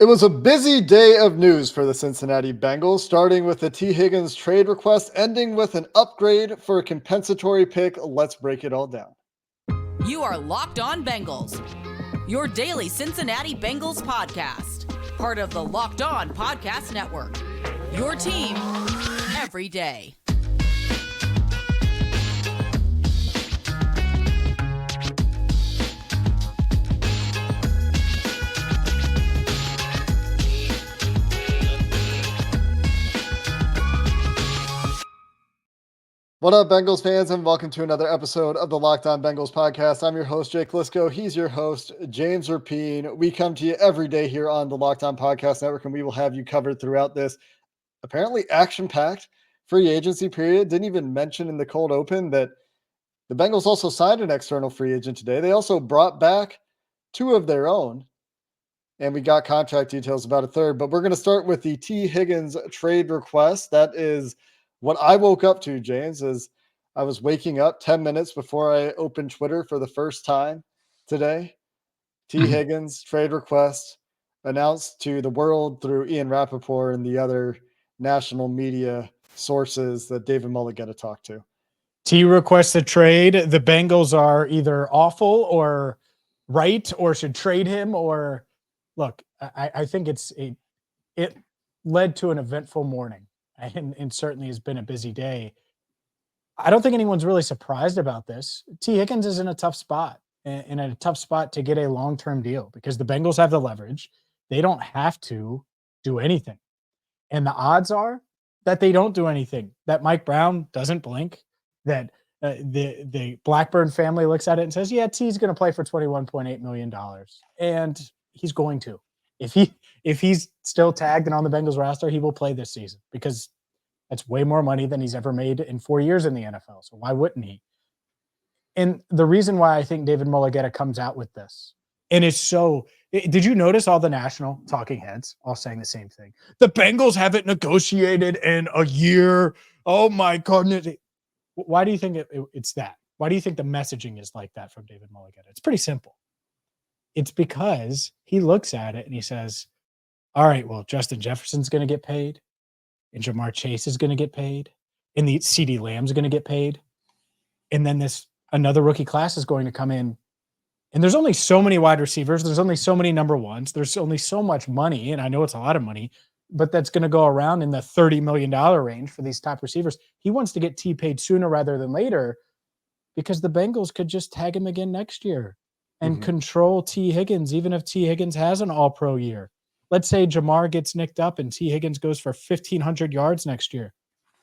It was a busy day of news for the Cincinnati Bengals, starting with the Tee Higgins trade request, ending with an upgrade for a compensatory pick. Let's break it all down. You are Locked On Bengals, your daily Cincinnati Bengals podcast, part of the Locked On Podcast Network, your team every day. What up, Bengals fans, and welcome to another episode of the Locked On Bengals podcast. I'm your host, Jake Lisco. He's your host, James Rapine. We come to you every day here on the Locked On Podcast Network, and we will have you covered throughout this apparently action-packed free agency period. Didn't even mention in the cold open that the Bengals also signed an external free agent today. They also brought back two of their own, and we got contract details about a third. But we're going to start with the Tee Higgins trade request. That is what I woke up to, James, is I was waking up 10 minutes before I opened Twitter for the first time today. Tee Higgins trade request announced to the world through Ian Rappaport and the other national media sources that David Mulligetta talked to. T requests a trade. The Bengals are either awful or right or should trade him. Or look, I think it led to an eventful morning. And certainly has been a busy day. I don't think anyone's really surprised about this. Tee Higgins is in a tough spot, in a tough spot to get a long-term deal because the Bengals have the leverage. They don't have to do anything. And the odds are that they don't do anything, that Mike Brown doesn't blink, that the Blackburn family looks at it and says, yeah, T's going to play for $21.8 million. And he's going to. If he's still tagged and on the Bengals roster, he will play this season because that's way more money than he's ever made in 4 years in the NFL. So why wouldn't he? And the reason why I think David Mulligetta comes out with this, and it's so – did you notice all the national talking heads all saying the same thing? The Bengals haven't negotiated in a year. Oh, my goodness. Why do you think it's that? Why do you think the messaging is like that from David Mulligetta? It's pretty simple. It's because he looks at it and he says, all right, well, Justin Jefferson's going to get paid, and Jamar Chase is going to get paid, and the CeeDee Lamb's going to get paid. And then another rookie class is going to come in. And there's only so many wide receivers. There's only so many number ones. There's only so much money. And I know it's a lot of money, but that's going to go around in the $30 million range for these top receivers. He wants to get T paid sooner rather than later because the Bengals could just tag him again next year and control Tee Higgins, even if Tee Higgins has an all-pro year. Let's say Jamar gets nicked up and Tee Higgins goes for 1,500 yards next year.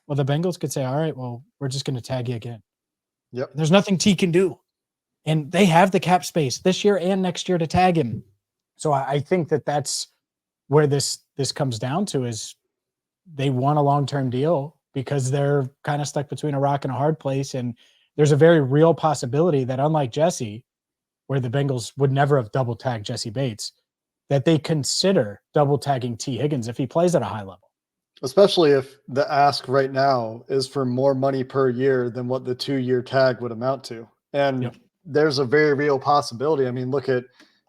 Well, the Bengals could say, all right, well, we're just going to tag you again. Yep. There's nothing T can do. And they have the cap space this year and next year to tag him. So I think that's where this comes down to is they want a long-term deal because they're kind of stuck between a rock and a hard place. And there's a very real possibility that unlike Jesse, where the Bengals would never have double tagged Jesse Bates, that they consider double tagging Tee Higgins if he plays at a high level. Especially if the ask right now is for more money per year than what the 2-year tag would amount to. And there's a very real possibility. I mean, look at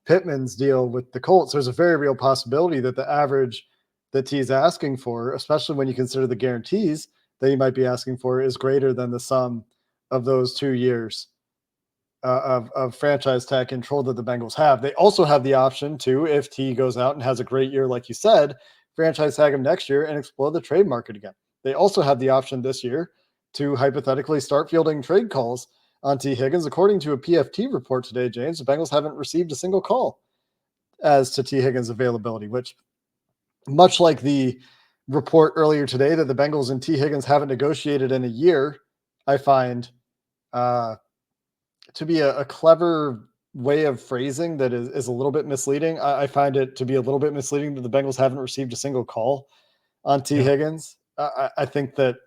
Pittman's deal with the Colts. There's a very real possibility that the average that T's asking for, especially when you consider the guarantees that he might be asking for, is greater than the sum of those 2 years of franchise tag control that the Bengals have. They also have the option to, if T goes out and has a great year, like you said, franchise tag him next year and explore the trade market again. They also have the option this year to hypothetically start fielding trade calls on Tee Higgins. According to a PFT report today, James, the Bengals haven't received a single call as to Tee Higgins' availability, which, much like the report earlier today that the Bengals and Tee Higgins haven't negotiated in a year, I find to be a clever way of phrasing that is a little bit misleading. I find it to be a little bit misleading that the Bengals haven't received a single call on Tee Higgins. I think that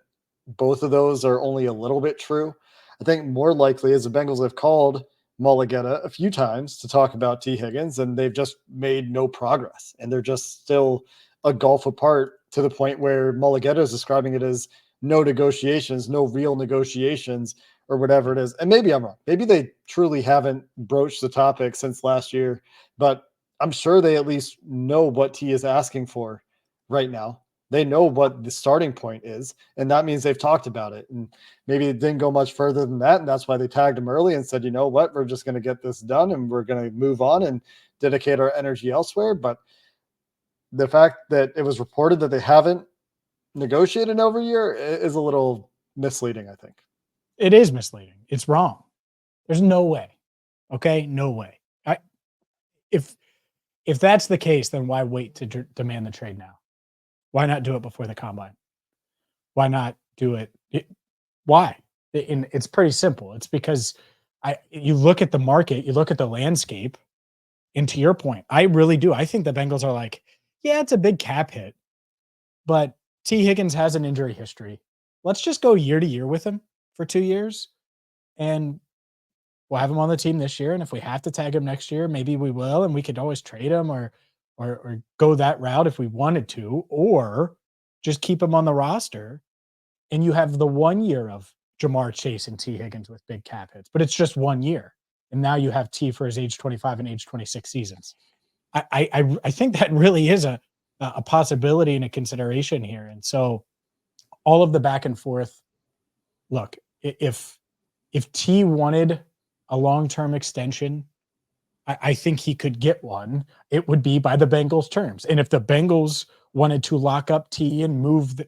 both of those are only a little bit true. I think more likely is the Bengals have called Mulligetta a few times to talk about Tee Higgins, and they've just made no progress. And they're just still a gulf apart to the point where Mulligetta is describing it as no negotiations, no real negotiations, or whatever it is. And maybe I'm wrong. Maybe they truly haven't broached the topic since last year, but I'm sure they at least know what T is asking for right now. They know what the starting point is, and that means they've talked about it. And maybe it didn't go much further than that, and that's why they tagged him early and said, you know what, we're just going to get this done and we're going to move on and dedicate our energy elsewhere. But the fact that it was reported that they haven't negotiated over a year is a little misleading, I think. It is misleading. It's wrong. There's no way. Okay, no way. If that's the case, then why wait to demand the trade now? Why not do it before the combine? Why not do it? Why? It's pretty simple. It's because you look at the market, you look at the landscape, and to your point, I really do. I think the Bengals are like, yeah, it's a big cap hit, but Tee Higgins has an injury history. Let's just go year to year with him for 2 years, and we'll have him on the team this year. And if we have to tag him next year, maybe we will, and we could always trade him or go that route if we wanted to, or just keep him on the roster. And you have the 1 year of Jamar Chase and Tee Higgins with big cap hits, but it's just 1 year. And now you have T for his age 25 and age 26 seasons. I think that really is a possibility and a consideration here. And so all of the back and forth, look, if T wanted a long-term extension, I think he could get one. It would be by the Bengals' terms. And if the Bengals wanted to lock up T and move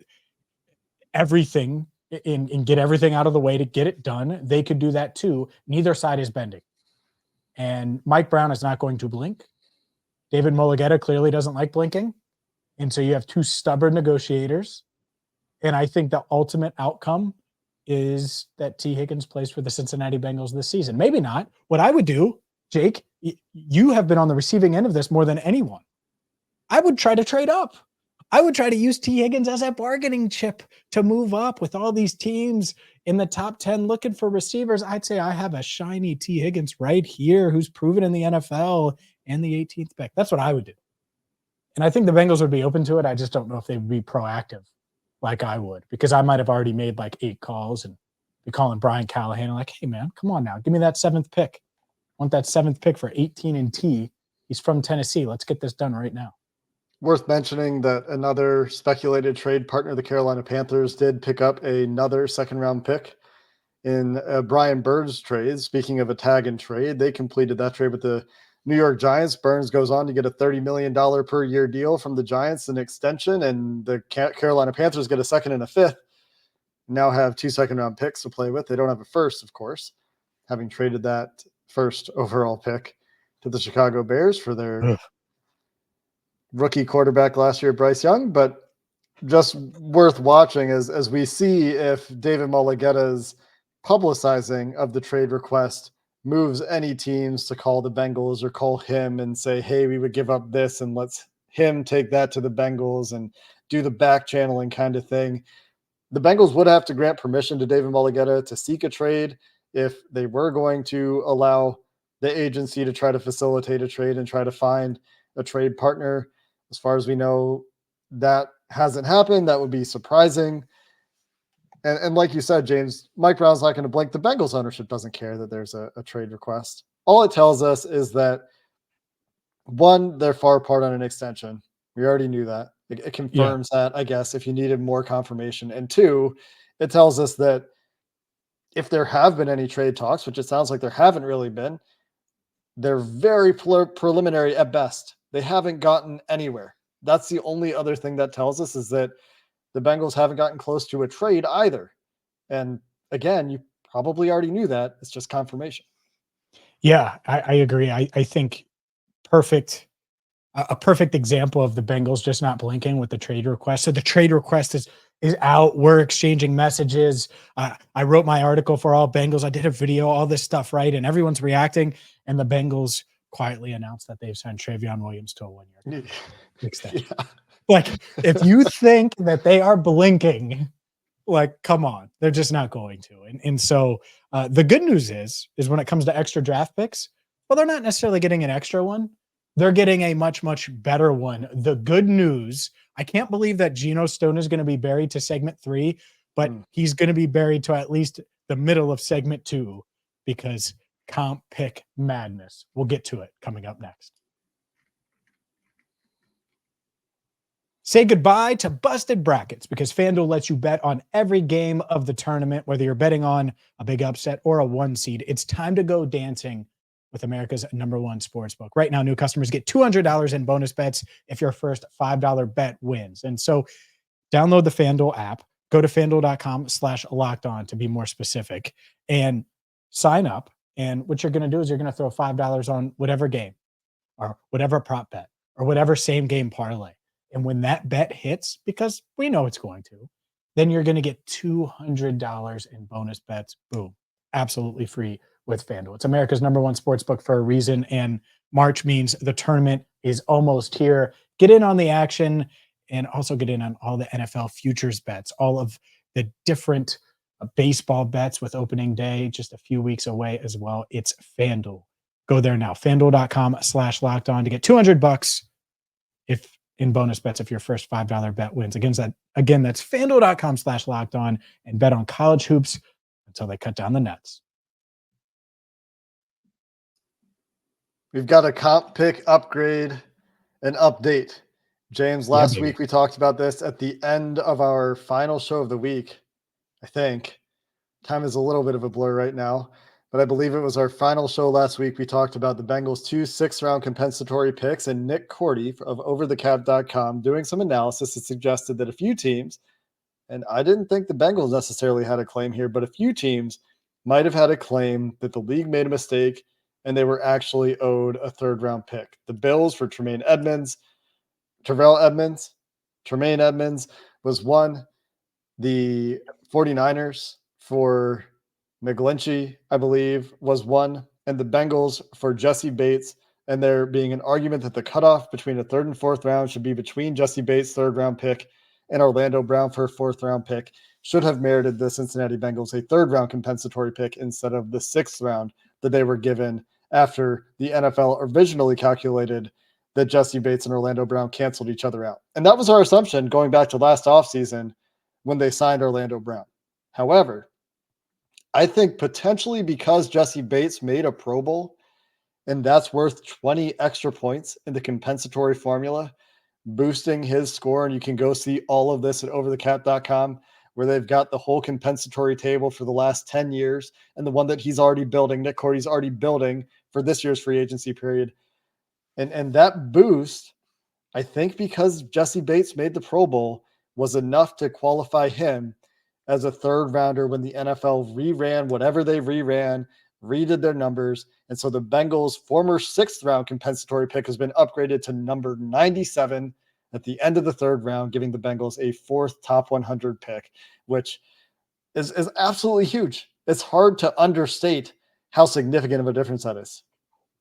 everything and get everything out of the way to get it done, they could do that too. Neither side is bending. And Mike Brown is not going to blink. David Mulligetta clearly doesn't like blinking. And so you have two stubborn negotiators. And I think the ultimate outcome is that Tee Higgins plays for the Cincinnati Bengals this season. Maybe not. What I would do, Jake, you have been on the receiving end of this more than anyone. I would try to trade up. I would try to use Tee Higgins as a bargaining chip to move up with all these teams in the top 10 looking for receivers. I'd say I have a shiny Tee Higgins right here who's proven in the NFL and the 18th pick. That's what I would do. And I think the Bengals would be open to it. I just don't know if they would be proactive like I would, because I might have already made like 8 calls and be calling Brian Callahan and like, hey man, come on now. Give me that 7th pick. I want that 7th pick for 18 and T. He's from Tennessee. Let's get this done right now. Worth mentioning that another speculated trade partner, the Carolina Panthers, did pick up another second-round pick in Brian Burns' trade. Speaking of a tag and trade, they completed that trade with the New York Giants. Burns goes on to get a $30 million per year deal from the Giants, an extension, and the Carolina Panthers get a 2nd and a 5th. Now have 2 second-round picks to play with. They don't have a 1st, of course, having traded that 1st overall pick to the Chicago Bears for their rookie quarterback last year, Bryce Young. But just worth watching as we see if David Mulligetta's publicizing of the trade request moves any teams to call the Bengals or call him and say, hey, we would give up this and let's him take that to the Bengals and do the back channeling kind of thing. The Bengals would have to grant permission to David Mulligetta to seek a trade if they were going to allow the agency to try to facilitate a trade and try to find a trade partner. As far as we know, that hasn't happened. That would be surprising. And like you said, James, Mike Brown's not going to blink. The Bengals ownership doesn't care that there's a trade request. All it tells us is that, one, they're far apart on an extension. We already knew that. It confirms that, I guess, if you needed more confirmation. And 2, it tells us that if there have been any trade talks, which it sounds like there haven't really been, they're very preliminary at best. They haven't gotten anywhere. That's the only other thing that tells us, is that the Bengals haven't gotten close to a trade either. And again, you probably already knew that. It's just confirmation. Yeah, I agree. I think a perfect example of the Bengals just not blinking with the trade request. So the trade request is out. We're exchanging messages. I wrote my article for all Bengals. I did a video, all this stuff, right? And everyone's reacting. And the Bengals quietly announced that they've signed Travion Williams to a 1-year extension. Yeah. Like, if you think that they are blinking, like, come on, they're just not going to. And so the good news is when it comes to extra draft picks, well, they're not necessarily getting an extra one. They're getting a much, much better one. The good news, I can't believe that Geno Stone is going to be buried to segment 3, but he's going to be buried to at least the middle of segment 2, because comp pick madness. We'll get to it coming up next. Say goodbye to busted brackets because FanDuel lets you bet on every game of the tournament, whether you're betting on a big upset or a 1 seed. It's time to go dancing with America's #1 sportsbook. Right now, new customers get $200 in bonus bets if your first $5 bet wins. And so download the FanDuel app, go to FanDuel.com/lockedon to be more specific, and sign up. And what you're going to do is you're going to throw $5 on whatever game or whatever prop bet or whatever same game parlay. And when that bet hits, because we know it's going to, then you're going to get $200 in bonus bets. Boom. Absolutely free with FanDuel. It's America's #1 sportsbook for a reason. And March means the tournament is almost here. Get in on the action and also get in on all the NFL futures bets, all of the different baseball bets with opening day just a few weeks away as well. It's FanDuel. Go there now. FanDuel.com/lockedon to get $200 if in bonus bets if your first $5 bet wins. Again, that's FanDuel.com/lockedon and bet on college hoops until they cut down the nets. We've got a comp pick upgrade and update. James, last week we talked about this at the end of our final show of the week, I think. Time is a little bit of a blur right now, but I believe it was our final show last week. We talked about the Bengals' 2 6th-round compensatory picks, and Nick Cordy of overthecap.com doing some analysis that suggested that a few teams, and I didn't think the Bengals necessarily had a claim here, but a few teams might have had a claim that the league made a mistake and they were actually owed a 3rd-round pick. The Bills for Tremaine Edmonds was one. The 49ers for McGlinchey, I believe, was one. And the Bengals for Jesse Bates. And there being an argument that the cutoff between a 3rd and 4th round should be between Jesse Bates' 3rd-round pick and Orlando Brown for a 4th-round pick should have merited the Cincinnati Bengals a 3rd-round compensatory pick instead of the 6th round that they were given after the NFL originally calculated that Jesse Bates and Orlando Brown canceled each other out. And that was our assumption going back to last offseason when they signed Orlando Brown. However, I think potentially because Jesse Bates made a Pro Bowl, and that's worth 20 extra points in the compensatory formula, boosting his score. And you can go see all of this at overthecap.com, where they've got the whole compensatory table for the last 10 years and the one that he's already building, Nick Cordy's already building for this year's free agency period. And that boost, I think because Jesse Bates made the Pro Bowl, was enough to qualify him as a 3rd rounder when the NFL reran whatever they reran, redid their numbers. And so the Bengals' former 6th-round compensatory pick has been upgraded to number 97 at the end of the 3rd round, giving the Bengals a 4th top 100 pick, which is absolutely huge. It's hard to understate how significant of a difference that is.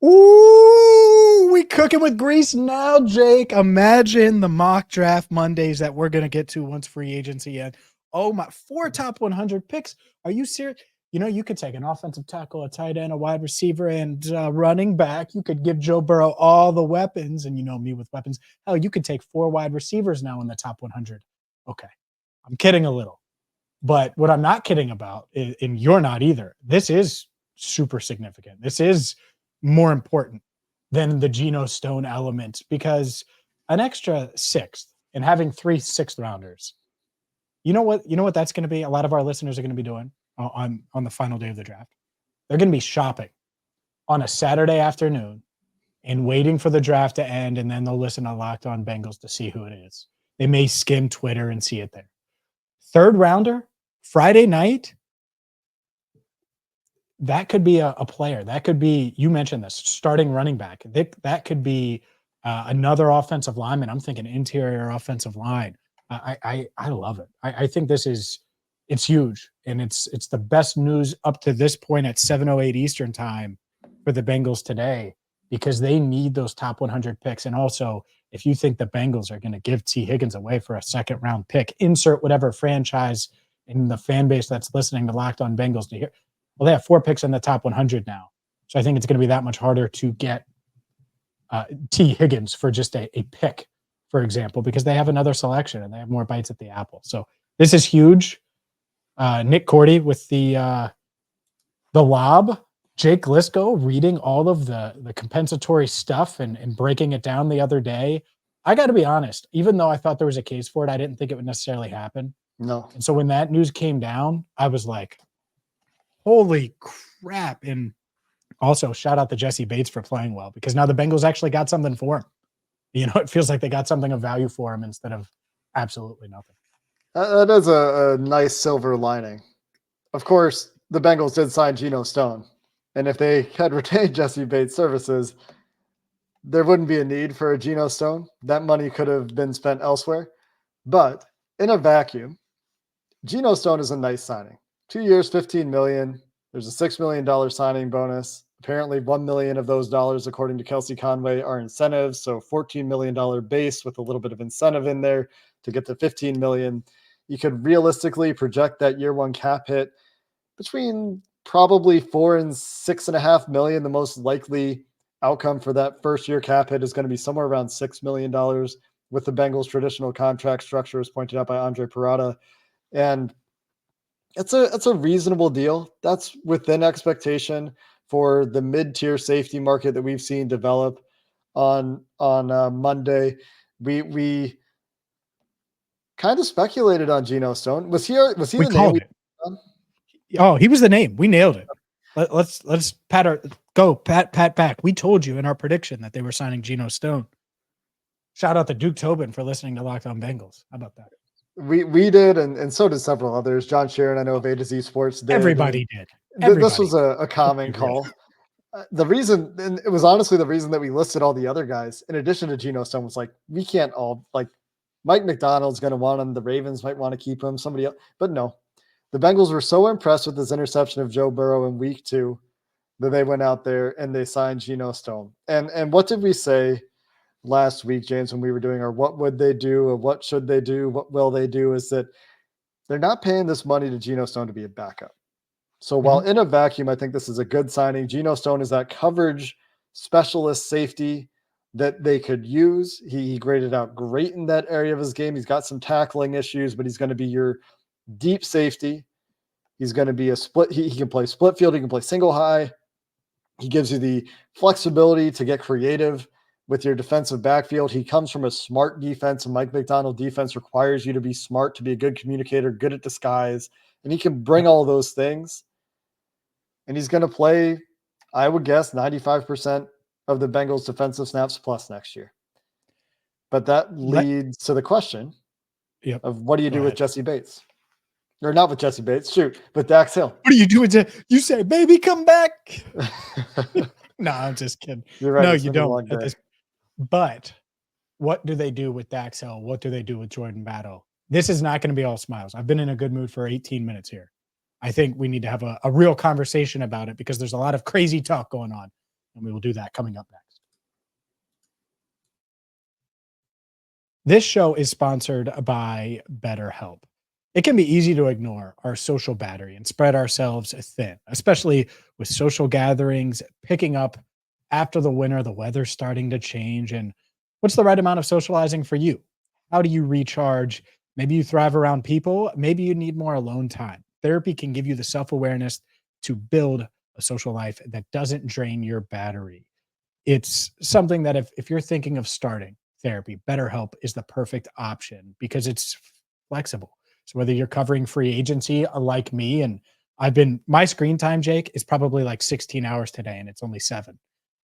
Ooh, we cooking with grease now, Jake. Imagine the mock draft Mondays that we're going to get to once free agency ends. Oh my, 4 top 100 picks. Are you serious? You know, you could take an offensive tackle, a tight end, a wide receiver, and running back. You could give Joe Burrow all the weapons, and you know me with weapons. Hell, you could take 4 wide receivers now in the top 100. Okay, I'm kidding a little. But what I'm not kidding about, and you're not either, this is super significant. This is more important than the Geno Stone element, because an extra 6th and having 3 6th-rounders, you know what that's going to be? A lot of our listeners are going to be doing on the final day of the draft. They're going to be shopping on a Saturday afternoon and waiting for the draft to end, and then they'll listen to Locked On Bengals to see who it is. They may skim Twitter and see it there. 3rd rounder, Friday night, that could be a player. That could be, you mentioned this, starting running back. That could be another offensive lineman. I'm thinking interior offensive line. I love it. I think it's huge, and it's the best news up to this point at 7:08 Eastern time for the Bengals today, because they need those top 100 picks. And also, if you think the Bengals are going to give Tee Higgins away for a 2nd-round pick, insert whatever franchise in the fan base that's listening to Locked On Bengals to hear. Well, they have 4 picks in the top 100 now. So I think it's going to be that much harder to get Tee Higgins for just a pick, for example, because they have another selection and they have more bites at the apple. So this is huge. Nick Cordy with the lob. Jake Lisco reading all of the compensatory stuff and breaking it down the other day I got to be honest, even though I thought there was a case for it, I didn't think it would necessarily happen. No. And so when that news came down, I was like, holy crap. And also shout out to Jesse Bates for playing well, because now the Bengals actually got something for him. You know, it feels like they got something of value for him instead of absolutely nothing. That is a nice silver lining. Of course, the Bengals did sign Geno Stone. And if they had retained Jesse Bates' services, there wouldn't be a need for a Geno Stone. That money could have been spent elsewhere. But in a vacuum, Geno Stone is a nice signing. 2 years, $15 million. There's a $6 million signing bonus. Apparently, $1 million of those dollars, according to Kelsey Conway, are incentives. So $14 million base with a little bit of incentive in there to get to $15 million. You could realistically project that year one cap hit between probably $4 and $6.5 million. The most likely outcome for that first year cap hit is going to be somewhere around $6 million with the Bengals' traditional contract structure, as pointed out by Andre Parada. And it's a reasonable deal. That's within expectation for the mid-tier safety market that we've seen develop on Monday. We kind of speculated on Geno Stone. Was he We the called name? it. Oh, he was the name. We nailed it. Let's pat back. We told you in our prediction that they were signing Geno Stone. Shout out to Duke Tobin for listening to Locked On Bengals. How about that? We did, and so did several others. John Sharon, I know of A to Z Sports did. Everybody did. This was a common call. The reason, and it was honestly the reason that we listed all the other guys, in addition to Geno Stone, was like, we can't all, like, Mike McDonald's going to want him. The Ravens might want to keep him. Somebody else. But no, the Bengals were so impressed with this interception of Joe Burrow in week 2 that they went out there and they signed Geno Stone. And what did we say last week, James, when we were doing our what would they do or what should they do, what will they do, is that they're not paying this money to Geno Stone to be a backup. So while in a vacuum, I think this is a good signing. Geno Stone is that coverage specialist safety that they could use. He graded out great in that area of his game. He's got some tackling issues, but he's going to be your deep safety. He's going to be a split. He can play split field. He can play single high. He gives you the flexibility to get creative with your defensive backfield. He comes from a smart defense, and Mike McDonald defense requires you to be smart, to be a good communicator, good at disguise, and he can bring all those things. And he's going to play, I would guess, 95% of the Bengals defensive snaps plus next year. But that leads to the question of what do you do with Jesse Bates? Or not with Jesse Bates, shoot, with Dax Hill. What do you do with you say, baby, come back? No, I'm just kidding. You're right. No, you don't. But what do they do with Dax Hill? What do they do with Jordan Battle? This is not going to be all smiles. I've been in a good mood for 18 minutes here. I think we need to have a real conversation about it because there's a lot of crazy talk going on, and we will do that coming up next. This show is sponsored by BetterHelp. It can be easy to ignore our social battery and spread ourselves thin, especially with social gatherings picking up after the winter, the weather's starting to change. And what's the right amount of socializing for you? How do you recharge? Maybe you thrive around people. Maybe you need more alone time. Therapy can give you the self-awareness to build a social life that doesn't drain your battery. It's something that if you're thinking of starting therapy, BetterHelp is the perfect option because it's flexible. So whether you're covering free agency like me, and my screen time, Jake, is probably like 16 hours today, and it's only 7.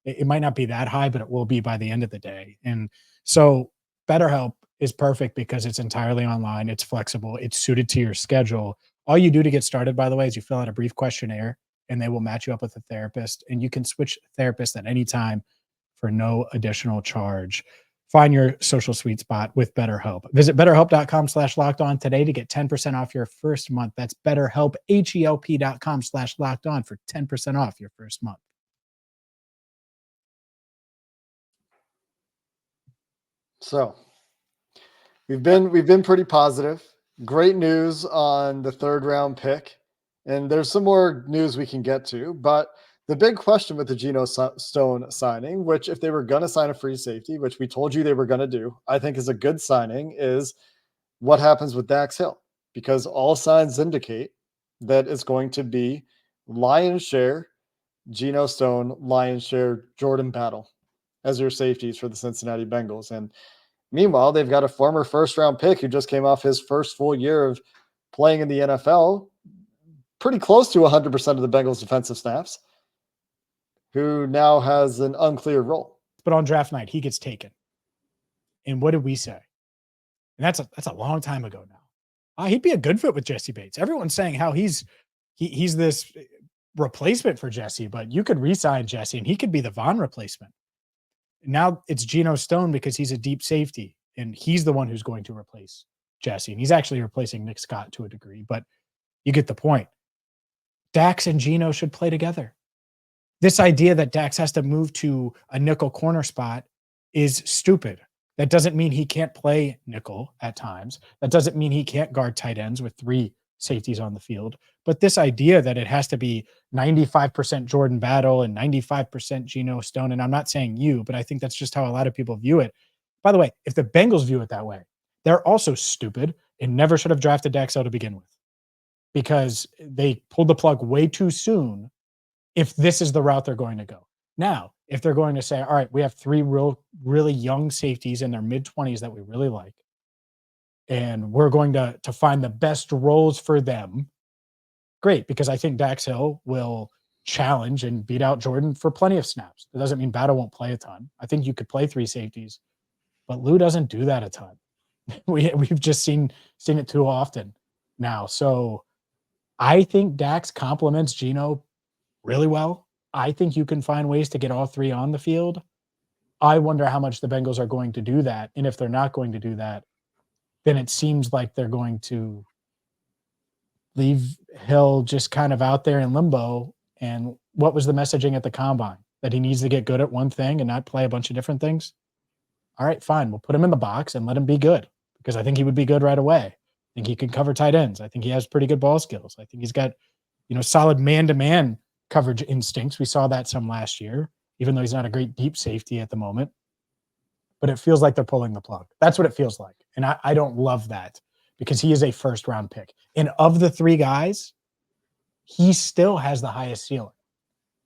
It might not be that high, but it will be by the end of the day. And so BetterHelp is perfect because it's entirely online. It's flexible. It's suited to your schedule. All you do to get started, by the way, is you fill out a brief questionnaire and they will match you up with a therapist, and you can switch therapists at any time for no additional charge. Find your social sweet spot with BetterHelp. Visit BetterHelp.com/lockedon today to get 10% off your first month. That's BetterHelp, HELP.com/lockedon for 10% off your first month. So we've been pretty positive. Great news on the 3rd round pick. And there's some more news we can get to, but the big question with the Geno Stone signing, which if they were going to sign a free safety, which we told you they were going to do, I think is a good signing, is what happens with Dax Hill, because all signs indicate that it's going to be lion's share Geno Stone, lion's share Jordan Battle as your safeties for the Cincinnati Bengals. And Meanwhile, they've got a former first-round pick who just came off his first full year of playing in the NFL, pretty close to 100% of the Bengals defensive snaps, who now has an unclear role. But on draft night, he gets taken. And what did we say? And that's a long time ago now. He'd be a good fit with Jesse Bates. Everyone's saying how he's this replacement for Jesse, but you could re-sign Jesse and he could be the Vaughn replacement. Now it's Geno Stone because he's a deep safety and he's the one who's going to replace Jesse. And he's actually replacing Nick Scott to a degree, but you get the point. Dax and Geno should play together. This idea that Dax has to move to a nickel corner spot is stupid. That doesn't mean he can't play nickel at times. That doesn't mean he can't guard tight ends with 3 safeties on the field. But this idea that it has to be 95% Jordan Battle and 95% Geno Stone, and I'm not saying you, but I think that's just how a lot of people view it. By the way, if the Bengals view it that way, they're also stupid and never should have drafted Dax to begin with because they pulled the plug way too soon if this is the route they're going to go. Now, if they're going to say, all right, we have 3 really young safeties in their mid-20s that we really like, and we're going to find the best roles for them, great, because I think Dax Hill will challenge and beat out Jordan for plenty of snaps. That doesn't mean Battle won't play a ton. I think you could play 3 safeties, but Lou doesn't do that a ton. We've just seen it too often now. So I think Dax complements Geno really well. I think you can find ways to get all 3 on the field. I wonder how much the Bengals are going to do that. And if they're not going to do that, then it seems like they're going to leave Hill just kind of out there in limbo. And what was the messaging at the combine? That he needs to get good at one thing and not play a bunch of different things? All right, fine. We'll put him in the box and let him be good because I think he would be good right away. I think he can cover tight ends. I think he has pretty good ball skills. I think he's got, solid man-to-man coverage instincts. We saw that some last year, even though he's not a great deep safety at the moment. But it feels like they're pulling the plug. That's what it feels like. And I don't love that because he is a first-round pick. And of the 3 guys, he still has the highest ceiling,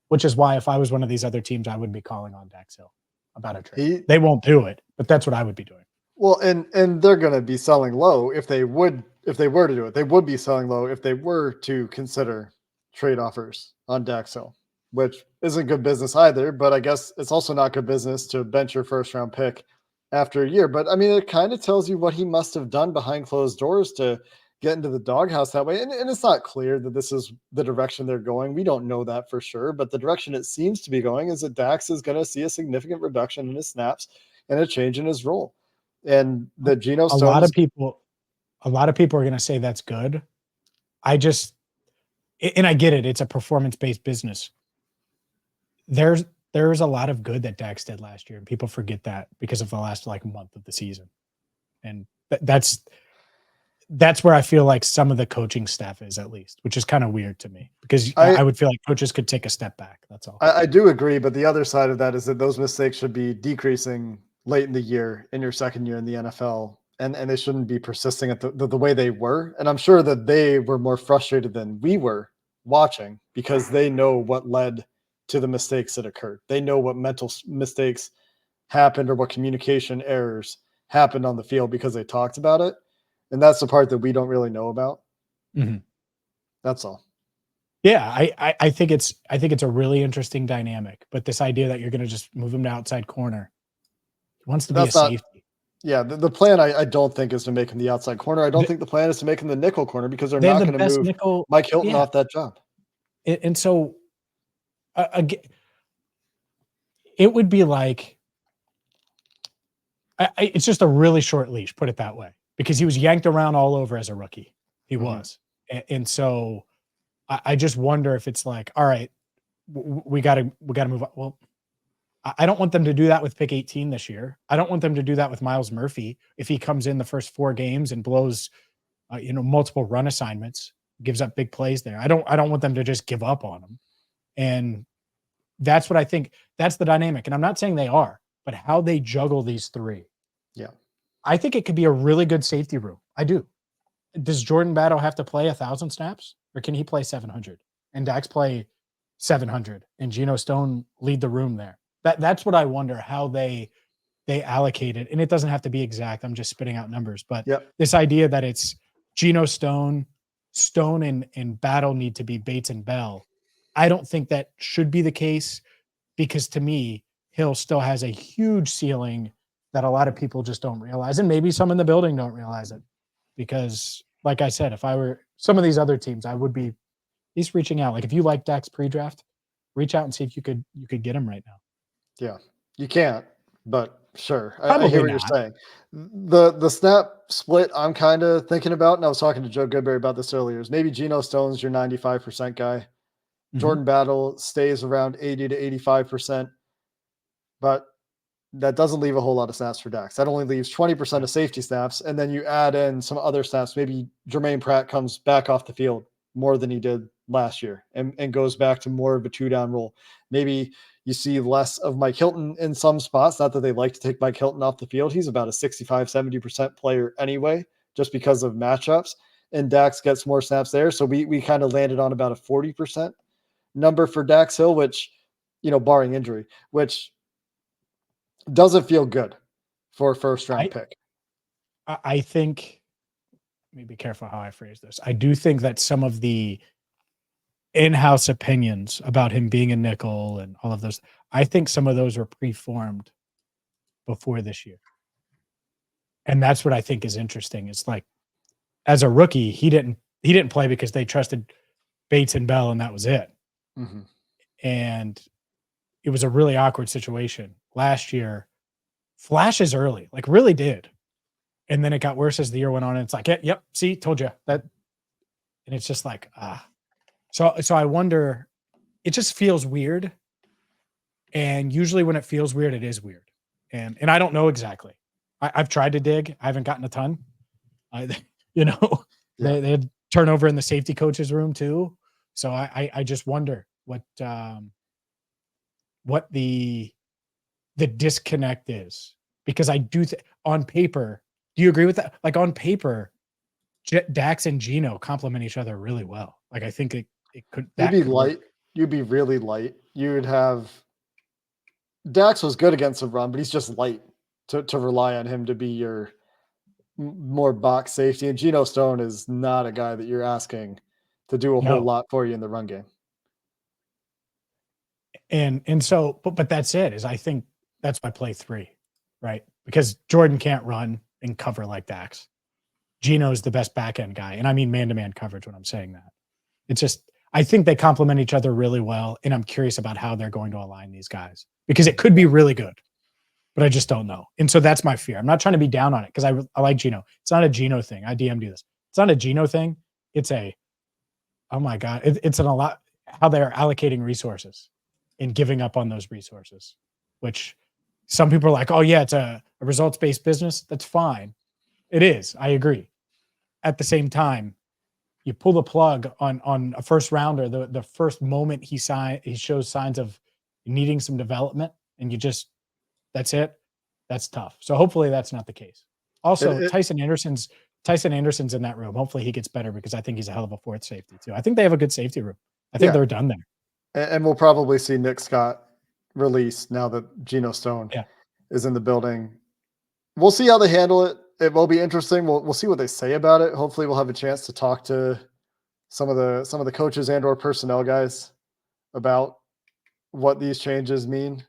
which is why if I was one of these other teams, I would be calling on Dax Hill about a trade. They won't do it, but that's what I would be doing. Well, and they're going to be selling low if they were to do it. They would be selling low if they were to consider trade offers on Dax Hill, which isn't good business either, but I guess it's also not good business to bench your first round pick after a year. But I mean, it kind of tells you what he must have done behind closed doors to get into the doghouse that way. And it's not clear that this is the direction they're going. We don't know that for sure, but the direction it seems to be going is that Dax is going to see a significant reduction in his snaps and a change in his role. And the Geno Stone, a lot of people are going to say that's good. And I get it. It's a performance-based business. There's a lot of good that Dax did last year, and people forget that because of the last month of the season. And that's where I feel like some of the coaching staff is, at least, which is kind of weird to me because I would feel like coaches could take a step back. That's all. I do agree, but the other side of that is that those mistakes should be decreasing late in the year, in your second year in the NFL, and they shouldn't be persisting at the way they were. And I'm sure that they were more frustrated than we were watching because they know what led to the mistakes that occurred. They know what mental mistakes happened or what communication errors happened on the field because they talked about it. And that's the part that we don't really know about. Mm-hmm. That's all. Yeah, I think it's a really interesting dynamic. But this idea that you're going to just move him to outside corner, he wants to be a safety. Yeah, the plan I don't think is to make him the outside corner. I don't think the plan is to make him the nickel corner because they're not going to move Mike Hilton off that job. And so, again, it would be like it's just a really short leash, put it that way, because he was yanked around all over as a rookie. He was, and so I just wonder if it's like, all right, we got to move on. Well, I don't want them to do that with pick 18 this year. I don't want them to do that with Miles Murphy if he comes in the first 4 games and blows, multiple run assignments, gives up big plays there. I don't want them to just give up on him. And that's what I think. That's the dynamic. And I'm not saying they are, but how they juggle these 3. Yeah. I think it could be a really good safety room. I do. Does Jordan Battle have to play 1,000 snaps or can he play 700 and Dax play 700 and Geno Stone lead the room there? That's what I wonder, how they they allocated, and it doesn't have to be exact. I'm just spitting out numbers, but Yep. this idea that it's Geno Stone, and Battle need to be Bates and Bell. I don't think that should be the case because to me, Hill still has a huge ceiling that a lot of people just don't realize. And maybe some in the building don't realize it because, like I said, if I were some of these other teams, I would be at least reaching out. Like if you like Dak's pre-draft, reach out and see if you could get him right now. Yeah, you can't, but sure. I Probably hear what not. you're saying. The snap split I'm kind of thinking about, and I was talking to Joe Goodberry about this earlier, is maybe Geno Stone's your 95% guy. Jordan Battle stays around 80 to 85%, but that doesn't leave a whole lot of snaps for Dax. That only leaves 20% of safety snaps, and then you add in some other snaps. Maybe Jermaine Pratt comes back off the field more than he did last year and goes back to more of a 2-down role. Maybe you see less of Mike Hilton in some spots. Not that they like to take Mike Hilton off the field. He's about a 65, 70% player anyway, just because of matchups. And Dax gets more snaps there. So we kind of landed on about a 40% number for Dax Hill, which, barring injury, which doesn't feel good for a first round pick. I think, let me be careful how I phrase this. I do think that some of the in-house opinions about him being a nickel and all of those, I think some of those were preformed before this year. And that's what I think is interesting. It's like, as a rookie, he didn't play because they trusted Bates and Bell, and that was it. Mm-hmm. And it was a really awkward situation. Last year, flashes early, like really did. And then it got worse as the year went on. And it's like, yep, see, told you that. And it's just like, So I wonder, it just feels weird. And usually when it feels weird, it is weird. And I don't know exactly. I've tried to dig. I haven't gotten a ton. They had turnover in the safety coach's room too. So I just wonder what the disconnect is, because I do on paper. Do you agree with that? Like on paper, Dax and Geno complement each other really well. Like I think it could. You'd be light. You'd be really light. You would have. Dax was good against the run, but he's just light to rely on him to be your more box safety. And Geno Stone is not a guy that you're asking to do a whole lot for you in the run game. And so, but that's it. Is I think that's why I play 3, right? Because Jordan can't run and cover like Dax. Geno's the best back end guy, and I mean man-to-man coverage when I'm saying that. It's just I think they complement each other really well, and I'm curious about how they're going to align these guys because it could be really good, but I just don't know. And so that's my fear. I'm not trying to be down on it because I like Geno. It's not a Geno thing. I DM'd you this. It's not a Geno thing. It's a, oh my God, it's a lot how they're allocating resources and giving up on those resources, which some people are like, oh yeah, it's a results-based business. That's fine. It is. I agree. At the same time, you pull the plug on a first rounder, the first moment he shows signs of needing some development, and that's it. That's tough. So hopefully that's not the case. Also, Tyson Anderson's in that room. Hopefully he gets better because I think he's a hell of a fourth safety too. I think they have a good safety room. I think they're done there. And we'll probably see Nick Scott released now that Geno Stone is in the building. We'll see how they handle it. It will be interesting. We'll see what they say about it. Hopefully we'll have a chance to talk to some of the coaches and or personnel guys about what these changes mean.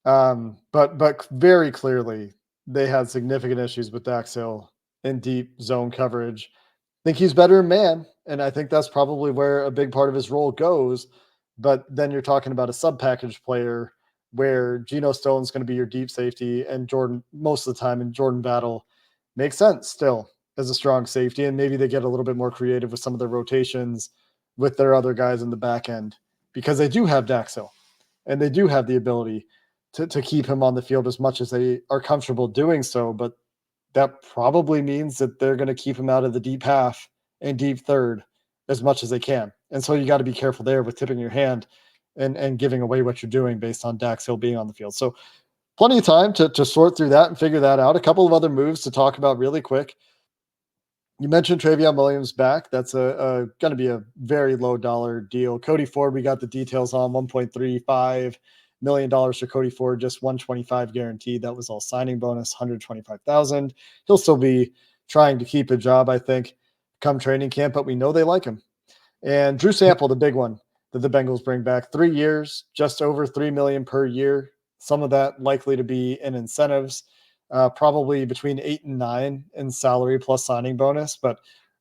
But very clearly they had significant issues with Dax Hill in deep zone coverage. I think he's better in man, and I think that's probably where a big part of his role goes. But then you're talking about a sub-package player where Geno Stone's going to be your deep safety, and Jordan most of the time, and Jordan Battle makes sense still as a strong safety. And maybe they get a little bit more creative with some of their rotations with their other guys in the back end because they do have Dax Hill and they do have the ability to keep him on the field as much as they are comfortable doing so. But that probably means that they're going to keep him out of the deep half and deep third as much as they can. And so you got to be careful there with tipping your hand and giving away what you're doing based on Dax Hill being on the field. So plenty of time to sort through that and figure that out. A couple of other moves to talk about really quick. You mentioned Travion Williams back. That's going to be a very low dollar deal. Cody Ford, we got the details on 1.35 million for Cody Ford, just 125 guaranteed. That was all signing bonus, 125,000. He'll still be trying to keep a job, I think, come training camp, but we know they like him. And Drew Sample, the big one that the Bengals bring back, 3 years, just over $3 million per year. Some of that likely to be in incentives, probably between 8 and 9 in salary plus signing bonus, but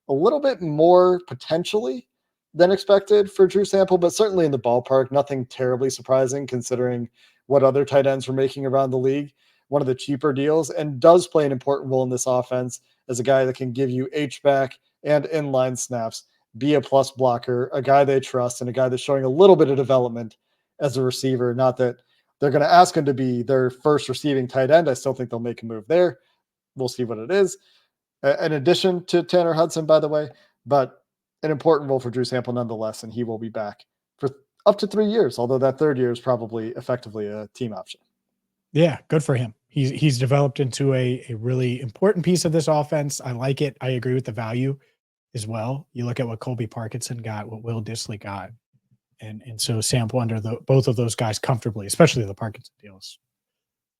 a little bit more potentially than expected for Drew Sample, but certainly in the ballpark. Nothing terribly surprising considering what other tight ends were making around the league. One of the cheaper deals, and does play an important role in this offense as a guy that can give you H-back and inline snaps, be a plus blocker, a guy they trust, and a guy that's showing a little bit of development as a receiver. Not that they're going to ask him to be their first receiving tight end. I still think they'll make a move there. We'll see what it is. In addition to Tanner Hudson, by the way, but an important role for Drew Sample nonetheless, and he will be back for up to 3 years, although that third year is probably effectively a team option. Yeah, good for him. He's developed into a really important piece of this offense. I like it. I agree with the value as well. You look at what Colby Parkinson got, what Will Dissly got, and so Sample under both of those guys comfortably, especially the Parkinson deal is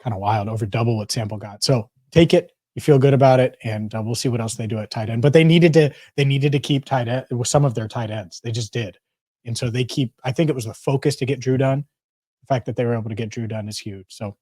kind of wild, over double what Sample got. So take it. You feel good about it, and we'll see what else they do at tight end. But they needed to keep tight end with some of their tight ends. They just did, and so they keep. I think it was the focus to get Drew done. The fact that they were able to get Drew done is huge. So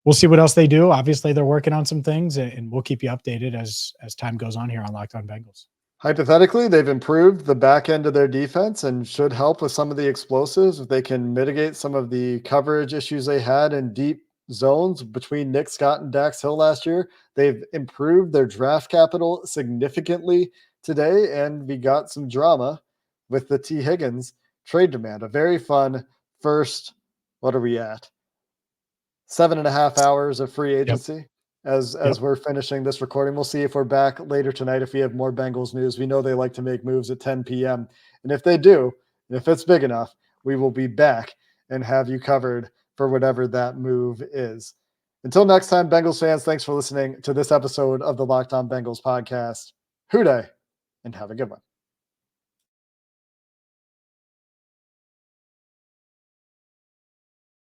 we'll see what else they do. Obviously, they're working on some things, and we'll keep you updated as time goes on here on Locked On Bengals. Hypothetically, they've improved the back end of their defense and should help with some of the explosives. If they can mitigate some of the coverage issues they had in deep zones between Nick Scott and Dax Hill last year, they've improved their draft capital significantly today, and we got some drama with the Tee Higgins trade demand. A very fun first, what are we at? 7.5 hours of free agency. As we're finishing this recording. We'll see if we're back later tonight if we have more Bengals news. We know they like to make moves at 10 p.m. And if they do, and if it's big enough, we will be back and have you covered for whatever that move is. Until next time, Bengals fans, thanks for listening to this episode of the Locked On Bengals podcast. Hoo day, and have a good one.